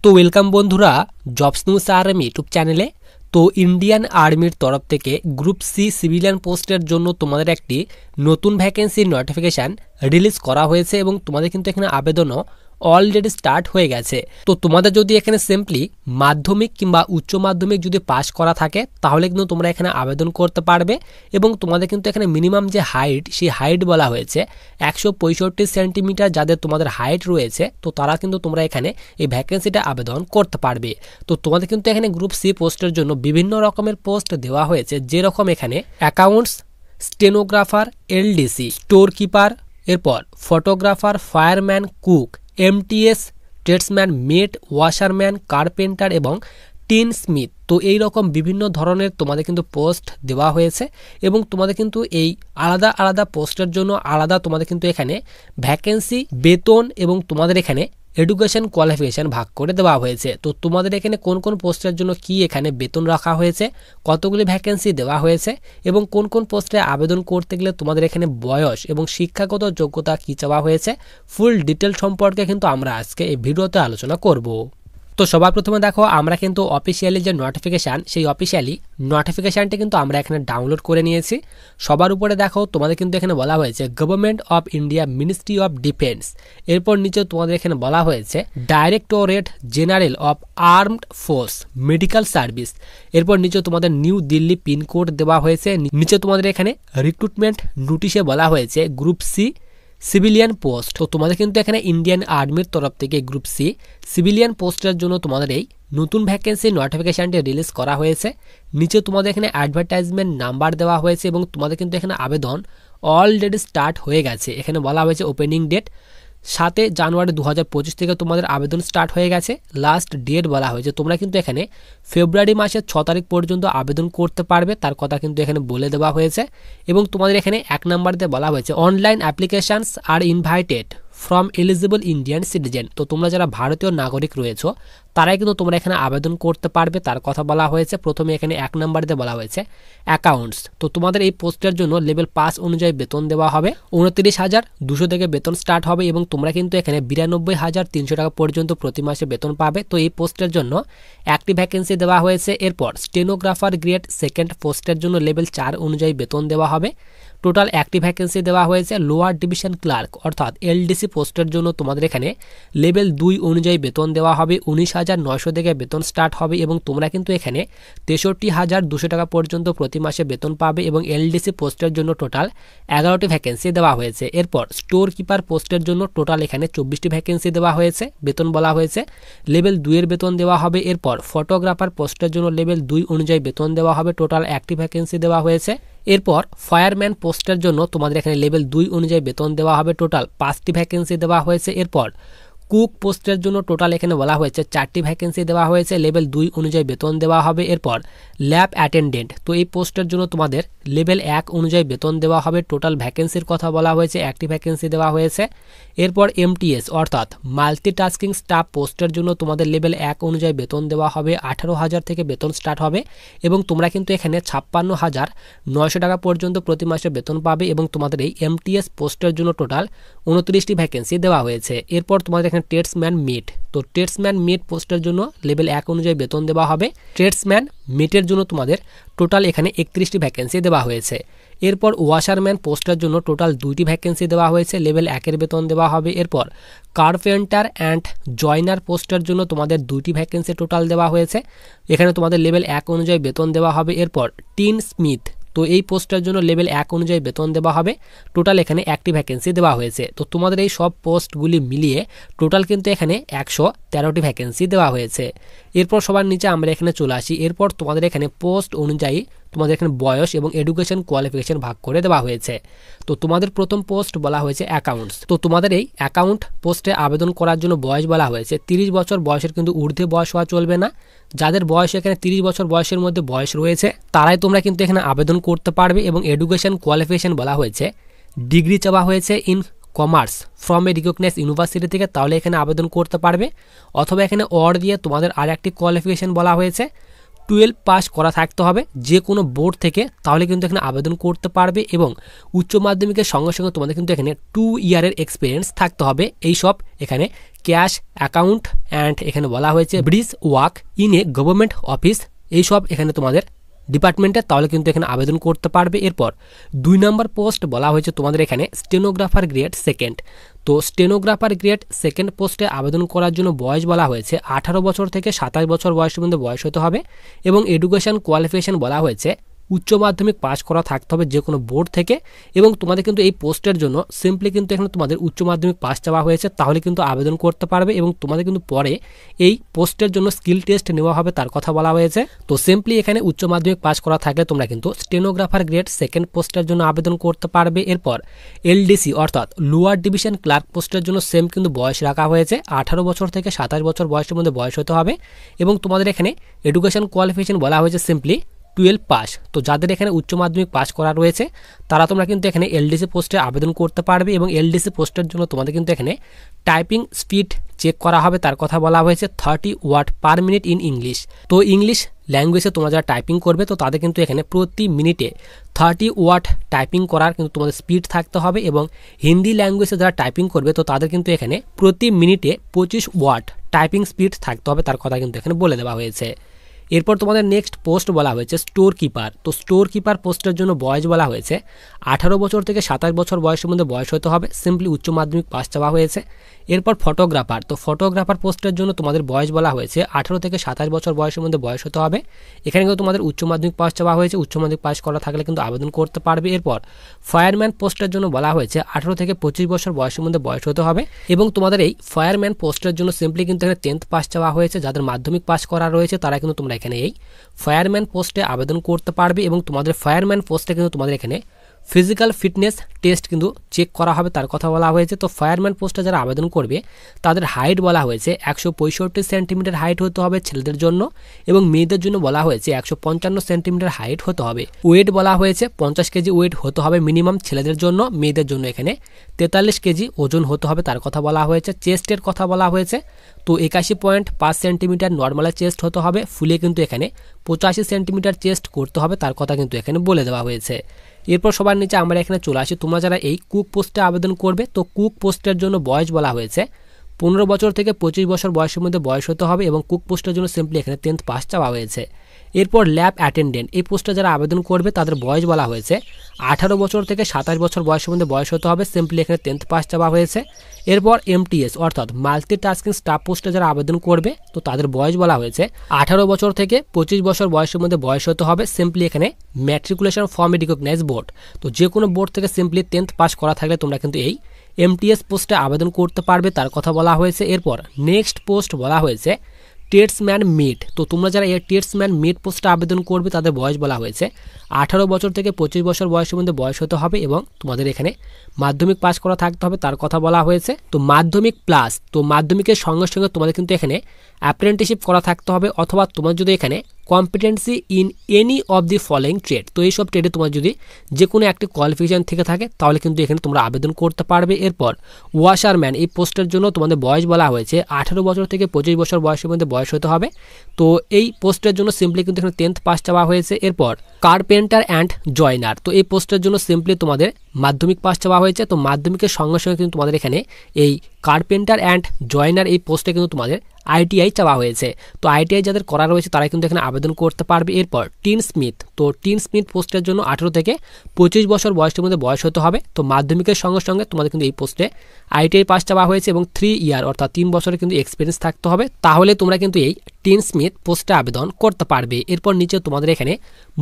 তো ওয়েলকাম বন্ধুরা jobs news RM YouTube চ্যানেলে। তো ইন্ডিয়ান আর্মির তরফ থেকে গ্রুপ সি সিভিলিয়ান পোস্টের জন্য তোমাদের একটি নতুন ভ্যাকেন্সির নোটিফিকেশান রিলিজ করা হয়েছে এবং তোমাদের কিন্তু এখানে আবেদনও অলরেডি স্টার্ট হয়ে গেছে। তো তোমাদের যদি এখানে সিম্পলি মাধ্যমিক কিংবা উচ্চ মাধ্যমিক যদি পাস করা থাকে তাহলে কিন্তু তোমরা এখানে আবেদন করতে পারবে এবং তোমাদের কিন্তু এখানে মিনিমাম যে হাইট সেই হাইট বলা হয়েছে 165 সেন্টিমিটার। যাদের তোমাদের হাইট রয়েছে তো তারা কিন্তু তোমরা এখানে এই ভ্যাকেন্সিটা আবেদন করতে পারবে। তো তোমাদের কিন্তু এখানে গ্রুপ সি পোস্টের জন্য বিভিন্ন রকমের পোস্ট দেওয়া হয়েছে, যেরকম এখানে accounts, stenographer, LDC, store keeper, এরপর photographer, fireman, cook, MTS, tradesman, mate, washerman, carpenter এবং টিন স্মিথ। তো এই রকম বিভিন্ন ধরনের তোমাদের কিন্তু পোস্ট দেওয়া হয়েছে এবং তোমাদের কিন্তু এই আলাদা আলাদা পোস্টের জন্য আলাদা তোমাদের কিন্তু এখানে ভ্যাকেন্সি, বেতন এবং তোমাদের এখানে এডুকেশন কোয়ালিফিকেশান ভাগ করে দেওয়া হয়েছে। তো তোমাদের এখানে কোন কোন পোস্টের জন্য কি এখানে বেতন রাখা হয়েছে, কতগুলি ভ্যাকেন্সি দেওয়া হয়েছে এবং কোন কোন পোস্টে আবেদন করতে গেলে তোমাদের এখানে বয়স এবং শিক্ষাগত যোগ্যতা কি চাওয়া হয়েছে, ফুল ডিটেল সম্পর্কে কিন্তু আমরা আজকে এই ভিডিওতে আলোচনা করব। তো সবার প্রথমে দেখো, আমরা কিন্তু অফিসিয়ালি যে নোটিফিকেশান সেই অফিসিয়ালি নোটিফিকেশানটি কিন্তু আমরা এখানে ডাউনলোড করে নিয়েছি। সবার উপরে দেখো তোমাদের কিন্তু এখানে বলা হয়েছে government of India, ministry of defence. এরপর নিচে তোমাদের এখানে বলা হয়েছে directorate general of armed force medical service. এরপর নিচে তোমাদের নিউ দিল্লি পিনকোড দেওয়া হয়েছে। নিচে তোমাদের এখানে রিক্রুটমেন্ট নোটিশে বলা হয়েছে গ্রুপ সি সিভিলিয়ান পোস্ট। তো তোমাদের কিন্তু এখানে ইন্ডিয়ান আর্মির তরফ থেকে গ্রুপ সি সিভিলিয়ান পোস্টের জন্য তোমাদের এই নতুন ভ্যাকেন্সি নোটিফিকেশানটি রিলিজ করা হয়েছে। নিচে তোমাদের এখানে অ্যাডভার্টাইজমেন্ট নাম্বার দেওয়া হয়েছে এবং তোমাদের কিন্তু এখানে আবেদন অলরেডি স্টার্ট হয়ে গেছে। এখানে বলা হয়েছে ওপেনিং ডেট 7 জানুয়ারি 2025 থেকে তোমাদের আবেদন স্টার্ট হয়ে গেছে। লাস্ট ডেট বলা হয়েছে তোমরা কিন্তু এখানে ফেব্রুয়ারি মাসের 6 তারিখ পর্যন্ত আবেদন করতে পারবে, তার কথা কিন্তু এখানে বলে দেওয়া হয়েছে। এবং তোমাদের এখানে 1 নাম্বারতে বলা হয়েছে online applications are invited from eligible Indian citizen. তো তোমরা যারা ভারতীয় নাগরিক রয়েছো তারাই কিন্তু তোমরা এখানে আবেদন করতে পারবে, তার কথা বলা হয়েছে। প্রথমে এখানে 1 নাম্বারতে বলা হয়েছে অ্যাকাউন্টস। তো তোমাদের এই পোস্টের জন্য লেভেল 5 অনুযায়ী বেতন দেওয়া হবে। 29,200 থেকে বেতন স্টার্ট হবে এবং তোমরা কিন্তু এখানে 92,300 টাকা পর্যন্ত প্রতি মাসে বেতন পাবে। তো এই পোস্টের জন্য একটি ভ্যাকেন্সি দেওয়া হয়েছে। এরপর স্টেনোগ্রাফার গ্রেড 2nd পোস্টের জন্য লেভেল 4 অনুযায়ী বেতন দেওয়া হবে। টোটাল একটি ভ্যাকেন্সি দেওয়া হয়েছে। লোয়ার ডিভিশন ক্লার্ক অর্থাৎ এলডিসি পোস্টের জন্য তোমাদের এখানে লেভেল 2 অনুযায়ী বেতন দেওয়া হবে। 19,900 থেকে বেতন স্টার্ট হবে এবং তোমরা কিন্তু এখানে 63,200 টাকা পর্যন্ত প্রতি মাসে বেতন পাবে এবং এলডিসি পোস্টের জন্য টোটাল 11টি ভ্যাকেন্সি দেওয়া হয়েছে। এরপর স্টোর কিপার পোস্টের জন্য টোটাল এখানে 24টি ভ্যাকেন্সি দেওয়া হয়েছে। বেতন বলা হয়েছে লেভেল 2 এর বেতন দেওয়া হবে। এরপর ফটোগ্রাফার পোস্টের জন্য লেভেল 2 অনুযায়ী বেতন দেওয়া হবে। টোটাল একটি ভ্যাকেন্সি দেওয়া হয়েছে। এরপর ফায়ারম্যান পোস্টের জন্য তোমাদের এখানে লেভেল 2 অনুযায়ী বেতন দেওয়া হবে। টোটাল 5টি ভ্যাকেন্সি দেওয়া হয়েছে। এরপর কুক পোস্টের জন্য টোটাল এখানে বলা হয়েছে 4টি ভ্যাকেন্সি দেওয়া হয়েছে। লেভেল 2 অনুযায়ী বেতন দেওয়া হবে। এরপর ল্যাব অ্যাটেন্ডেন্ট, তো এই পোস্টের জন্য তোমাদের লেভেল 1 অনুযায়ী বেতন দেওয়া হবে। টোটাল ভ্যাকেন্সির কথা বলা হয়েছে, একটি ভ্যাকেন্সি দেওয়া হয়েছে। এরপর এমটিএস অর্থাৎ মাল্টিটাস্কিং স্টাফ পোস্টের জন্য তোমাদের লেভেল 1 অনুযায়ী বেতন দেওয়া হবে। 18,000 থেকে বেতন স্টার্ট হবে এবং তোমরা কিন্তু এখানে 56,900 টাকা পর্যন্ত প্রতি মাসে বেতন পাবে এবং তোমাদের এই এমটিএস পোস্টের জন্য টোটাল 29টি ভ্যাকেন্সি দেওয়া হয়েছে। এরপর তোমাদের এখানে ট্রেডসম্যান মেট, তো ট্রেডসম্যান মেট পোস্টের জন্য লেভেল 1 অনুযায়ী বেতন দেওয়া হবে। ট্রেডসম্যান মেটের জন্য তোমাদের টোটাল এখানে 31টি ভ্যাকেন্সি দেওয়া হয়েছে। এরপর ওয়াশারম্যান পোস্টের জন্য টোটাল 2টি ভ্যাকেন্সি দেওয়া হয়েছে, লেভেল 1 এর বেতন দেওয়া হবে। এরপর কার্পেন্টার অ্যান্ড জয়নার পোস্টের জন্য তোমাদের 2টি ভ্যাকেন্সি টোটাল দেওয়া হয়েছে, এখানে তোমাদের লেভেল 1 অনুযায়ী বেতন দেওয়া হবে। এরপর টিন স্মিথ, তো এই পোস্টের জন্য লেভেল 1 অনুযায়ী বেতন দেওয়া হবে। টোটাল এখানে একটি ভ্যাকেন্সি দেওয়া হয়েছে। তো তোমাদের এই সব পোস্টগুলি মিলিয়ে টোটাল কিন্তু এখানে 113টি ভ্যাকেন্সি দেওয়া হয়েছে। এরপর সবার নিচে আমরা এখানে চলে আসি। এরপর তোমাদের এখানে পোস্ট অনুযায়ী তোমাদের এখানে বয়স এবং এডুকেশন কোয়ালিফিকেশন ভাগ করে দেওয়া হয়েছে। তো তোমাদের প্রথম পোস্ট বলা হয়েছে অ্যাকাউন্টস। তো তোমাদের এই অ্যাকাউন্ট পোস্টে আবেদন করার জন্য বয়স বলা হয়েছে 30 বছর বয়সের কিন্তু ঊর্ধ্বে বয়স হওয়া চলবে না। যাদের বয়স এখানে 30 বছর বয়সের মধ্যে বয়স রয়েছে তারাই তোমরা কিন্তু এখানে আবেদন করতে পারবে এবং এডুকেশন কোয়ালিফিকেশন বলা হয়েছে ডিগ্রি চাওয়া হয়েছে in commerce from a recognise university থেকে, তাহলে এখানে আবেদন করতে পারবে। অথবা এখানে অর দিয়ে তোমাদের আর একটি কোয়ালিফিকেশন বলা হয়েছে 12 পাস করা থাকতে হবে যে কোনো বোর্ড থেকে, তাহলে কিন্তু এখানে আবেদন করতে পারবে। এবং উচ্চ মাধ্যমিকের সঙ্গে সঙ্গে তোমাদের কিন্তু এখানে 2 ইয়ারের এক্সপিরিয়েন্স থাকতে হবে। এই সব এখানে ক্যাশ অ্যাকাউন্ট অ্যান্ড এখানে বলা হয়েছে bridge work in a government office, এইসব এখানে তোমাদের ডিপার্টমেন্টে, তাহলে কিন্তু এখানে আবেদন করতে পারবে। এরপর 2 নম্বর পোস্ট বলা হয়েছে তোমাদের এখানে স্টেনোগ্রাফার গ্রেড সেকেন্ড। তো স্টেনোগ্রাফার গ্রেড সেকেন্ড পোস্টে আবেদন করার জন্য বয়স বলা হয়েছে 18 বছর থেকে 27 বছর বয়সের মধ্যে বয়স হতে হবে। এবং এডুকেশন কোয়ালিফিকেশন বলা হয়েছে উচ্চ মাধ্যমিক পাস করা থাকতে হবে যে কোনো বোর্ড থেকে। এবং তোমাদের কিন্তু এই পোস্টের জন্য সিম্পলি কিন্তু এখানে তোমাদের উচ্চ মাধ্যমিক পাস চাওয়া হয়েছে, তাহলে কিন্তু আবেদন করতে পারবে। এবং তোমাদের কিন্তু পরে এই পোস্টের জন্য স্কিল টেস্ট নেওয়া হবে তার কথা বলা হয়েছে। তো সিম্পলি এখানে উচ্চ মাধ্যমিক পাস করা থাকলে তোমরা কিন্তু স্টেনোগ্রাফার গ্রেড সেকেন্ড পোস্টের জন্য আবেদন করতে পারবে। এরপর এলডিসি অর্থাৎ লোয়ার ডিভিশন ক্লার্ক পোস্টের জন্য সেম কিন্তু বয়স রাখা হয়েছে 18 বছর থেকে 27 বছর বয়সের মধ্যে বয়স হতে হবে। এবং তোমাদের এখানে এডুকেশন কোয়ালিফিকেশন বলা হয়েছে সিম্পলি 12 পাস। তো যাদের এখানে উচ্চ মাধ্যমিক পাস করা রয়েছে তারা তোমরা কিন্তু এখানে এলডিসি পোস্টে আবেদন করতে পারবে। এবং এলডিসি পোস্টের জন্য তোমাদের কিন্তু এখানে টাইপিং স্পিড চেক করা হবে তার কথা বলা হয়েছে 30 word per minute in English. তো ইংলিশ ল্যাঙ্গুয়েজে তোমরা যারা টাইপিং করবে তো তাদের কিন্তু এখানে প্রতি মিনিটে 30 ওয়ার্ড টাইপিং করার কিন্তু তোমাদের স্পিড থাকতে হবে। এবং হিন্দি ল্যাঙ্গুয়েজে যারা টাইপিং করবে তো তাদের কিন্তু এখানে প্রতি মিনিটে 25 ওয়ার্ড টাইপিং স্পিড থাকতে হবে তার কথা কিন্তু এখানে বলে দেওয়া হয়েছে। এরপর তোমাদের নেক্সট পোস্ট বলা হয়েছে স্টোর কিপার। তো স্টোর কিপার পোস্টের জন্য বয়স বলা হয়েছে 18 বছর থেকে 27 বছর বয়সের মধ্যে বয়স হতে হবে, সিম্পলি উচ্চ মাধ্যমিক পাস চাওয়া হয়েছে। এরপর ফটোগ্রাফার। তো ফটোগ্রাফার পোস্টের জন্য তোমাদের বয়স বলা হয়েছে 18 থেকে 27 বছর বয়সের মধ্যে বয়স হতে হবে। এখানে কিন্তু তোমাদের উচ্চ মাধ্যমিক পাস চাওয়া হয়েছে, উচ্চ মাধ্যমিক পাস করা থাকলে কিন্তু আবেদন করতে পারবে। এরপর ফায়ারম্যান পোস্টের জন্য বলা হয়েছে 18 থেকে 25 বছর বয়সের মধ্যে বয়স হতে হবে। এবং তোমাদের এই ফায়ারম্যান পোস্টের জন্য সিম্পলি কিন্তু এখানে 10th পাস চাওয়া হয়েছে, যাদের মাধ্যমিক পাস করা রয়েছে তারা কিন্তু তোমরা এখানে এই ফায়ারম্যান পোস্টে আবেদন করতে পারবে। এবং তোমাদের ফায়ারম্যান পোস্টে কিন্তু তোমাদের এখানে ফিজিক্যাল ফিটনেস টেস্ট কিন্তু চেক করা হবে তার কথা বলা হয়েছে। তো ফায়ারম্যান পোস্টে যারা আবেদন করবে তাদের হাইট বলা হয়েছে 165 সেন্টিমিটার হাইট হতে হবে ছেলেদের জন্য। এবং মেয়েদের জন্য বলা হয়েছে 155 সেন্টিমিটার হাইট হতে হবে। ওয়েট বলা হয়েছে 50 কেজি ওয়েট হতে হবে মিনিমাম ছেলেদের জন্য। মেয়েদের জন্য এখানে 43 কেজি ওজন হতে হবে তার কথা বলা হয়েছে। চেস্টের কথা বলা হয়েছে তো 81.5 সেন্টিমিটার নর্মাল চেস্ট হতে হবে, ফুলে কিন্তু এখানে 85 সেন্টিমিটার চেস্ট করতে হবে তার কথা কিন্তু এখানে বলে দেওয়া হয়েছে। এরপর সবার নিচে আমরা এখানে চলে আসি, তোমরা যারা এই কুক পোস্টে আবেদন করবে তো কুক পোস্টের জন্য বয়স বলা হয়েছে 15 বছর থেকে 25 বছর বয়সের মধ্যে বয়স হতে হবে। এবং কুক পোস্টের জন্য সিম্পলি এখানে 10th পাস চাওয়া হয়েছে। এরপর ল্যাব অ্যাটেন্ডেন্ট এই পোস্টে যারা আবেদন করবে তাদের বয়স বলা হয়েছে 18 বছর থেকে 27 বছর বয়সের মধ্যে বয়স হতে হবে, সিম্পলি এখানে 10th পাস চাওয়া হয়েছে। এরপর এমটিএস অর্থাৎ মাল্টিটাস্কিং স্টাফ পোস্টে যারা আবেদন করবে তো তাদের বয়স বলা হয়েছে 18 বছর থেকে 25 বছর বয়সের মধ্যে বয়স হতে হবে, সিম্পলি এখানে ম্যাট্রিকুলেশন ফর্ম রিকগনাইজ বোর্ড। তো যে কোনো বোর্ড থেকে সিম্পলি 10th পাস করা থাকলে তোমরা কিন্তু এই এমটিএস পোস্টে আবেদন করতে পারবে তার কথা বলা হয়েছে। এরপর নেক্সট পোস্ট বলা হয়েছে টেটসম্যান মিড। তো তোমরা যারা এই টেটসম্যান মিড পোস্টে আবেদন করবে তাদের বয়স বলা হয়েছে 18 বছর থেকে 25 বছর বয়সের মধ্যে বয়স হতে হবে। এবং তোমাদের এখানে মাধ্যমিক পাস করা থাকতে হবে তার কথা বলা হয়েছে। তো মাধ্যমিক প্লাস, তো মাধ্যমিকের সঙ্গে সঙ্গে তোমাদের কিন্তু এখানে অ্যাপ্রেন্টিসশিপ করা থাকতে হবে, অথবা তোমার যদি এখানে competency in any of the following trade, তো এইসব ট্রেডে তোমার যদি যে কোনো একটি কোয়ালিফিকেশন থেকে থাকে তাহলে কিন্তু এখানে তোমরা আবেদন করতে পারবে। এরপর ওয়াশারম্যান এই পোস্টের জন্য তোমাদের বয়স বলা হয়েছে 18 বছর থেকে 25 বছর বয়সের মধ্যে বয়স হতে হবে। তো এই পোস্টের জন্য সিম্পলি কিন্তু এখানে 10th পাস চাওয়া হয়েছে। এরপর কার্পেন্টার অ্যান্ড জয়নার, তো এই পোস্টের জন্য সিম্পলি তোমাদের মাধ্যমিক পাস চাওয়া হয়েছে। তো মাধ্যমিকের সঙ্গে সঙ্গে কিন্তু তোমাদের এখানে এই কার্পেন্টার অ্যান্ড জয়নার এই পোস্টে কিন্তু তোমাদের আইটিআই চাওয়া হয়েছে। তো আইটিআই যাদের করা রয়েছে তারা কিন্তু এখানে আবেদন করতে পারবে। এরপর টিন স্মিথ, তো টিন স্মিথ পোস্টের জন্য 18 থেকে 25 বছর বয়সের মধ্যে বয়স হতে হবে। তো মাধ্যমিকের সঙ্গে সঙ্গে তোমাদের কিন্তু এই পোস্টে আইটিআই পাস চাওয়া হয়েছে এবং 3 ইয়ার অর্থাৎ 3 বছরের কিন্তু এক্সপিরিয়েন্স থাকতে হবে, তাহলে তোমরা কিন্তু এই টিন স্মিথ পোস্টে আবেদন করতে পারবে। এরপর নিচে তোমাদের এখানে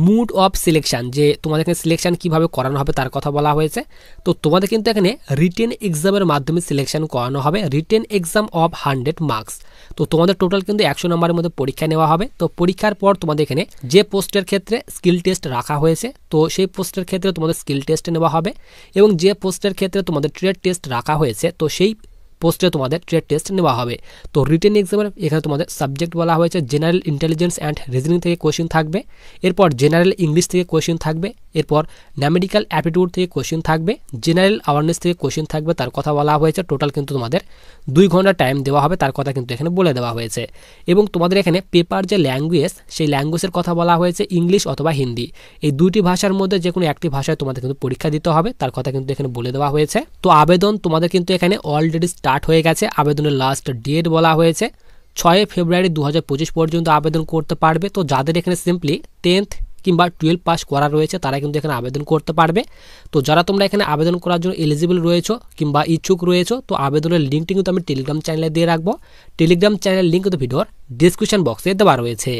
মুড অফ সিলেকশন, যে তোমাদের এখানে সিলেকশন কিভাবে করানো হবে তার কথা বলা হয়েছে। তো তোমাদের কিন্তু এখানে রিটেন এক্সামের মাধ্যমে সিলেকশন করানো হবে, রিটেন এক্সাম অফ 100 মার্কস। তো তোমাদের টোটাল কিন্তু 100 নম্বরের মধ্যে পরীক্ষা নেওয়া হবে। তো পরীক্ষার পর তোমাদের এখানে যে পোস্টের ক্ষেত্রে স্কিল টেস্ট রাখা হয়েছে তো সেই পোস্টের ক্ষেত্রে তোমাদের স্কিল টেস্ট নেওয়া হবে, এবং যে পোস্টের ক্ষেত্রে তোমাদের ট্রেড টেস্ট রাখা হয়েছে তো সেই পোস্টে তোমাদের ট্রেড টেস্ট নেওয়া হবে। তো রিটেন এক্সামের এখানে তোমাদের সাবজেক্ট বলা হয়েছে জেনারেল ইন্টেলিজেন্স অ্যান্ড রিজনিং থেকে কোয়েশ্চেন থাকবে, এরপর জেনারেল ইংলিশ থেকে কোয়েশ্চেন থাকবে, এরপর ন্যামেডিক্যাল অ্যাপটিটিউড থেকে কোয়েশ্চেন থাকবে, জেনারেল অ্যাওয়ারনেস থেকে কোয়েশ্চেন থাকবে। তার কথা বলা হয়েছে টোটাল কিন্তু তোমাদের 2 ঘন্টা টাইম দেওয়া হবে, তার কথা কিন্তু এখানে বলে দেওয়া হয়েছে। এবং তোমাদের এখানে পেপার যে ল্যাঙ্গুয়েজ, সেই ল্যাঙ্গুয়েজের কথা বলা হয়েছে ইংলিশ অথবা হিন্দি, এই দুইটি ভাষার মধ্যে যে কোনো একটি ভাষায় তোমাদের কিন্তু পরীক্ষা দিতে হবে, তার কথা কিন্তু এখানে বলে দেওয়া হয়েছে। তো আবেদন তোমাদের কিন্তু এখানে অলরেডি স্টার্ট হয়ে গেছে। আবেদনের লাস্ট ডেট বলা হয়েছে 6 ফেব্রুয়ারি 2025 পর্যন্ত আবেদন করতে পারবে। তো যাদের এখানে সিম্পলি 10th কিংবা 12 পাস করা রয়েছে তারা কিন্তু এখানে আবেদন করতে পারবে। তো যারা তোমরা এখানে আবেদন করার জন্য এলিজিবল রয়েছো কিংবা ইচ্ছুক রয়েছো, তো আবেদনের লিঙ্কটি কিন্তু আমি টেলিগ্রাম চ্যানেলে দিয়ে রাখবো। টেলিগ্রাম চ্যানেলের লিঙ্ক কিন্তু ভিডিওর ডিসক্রিপশন বক্সে দেওয়া রয়েছে।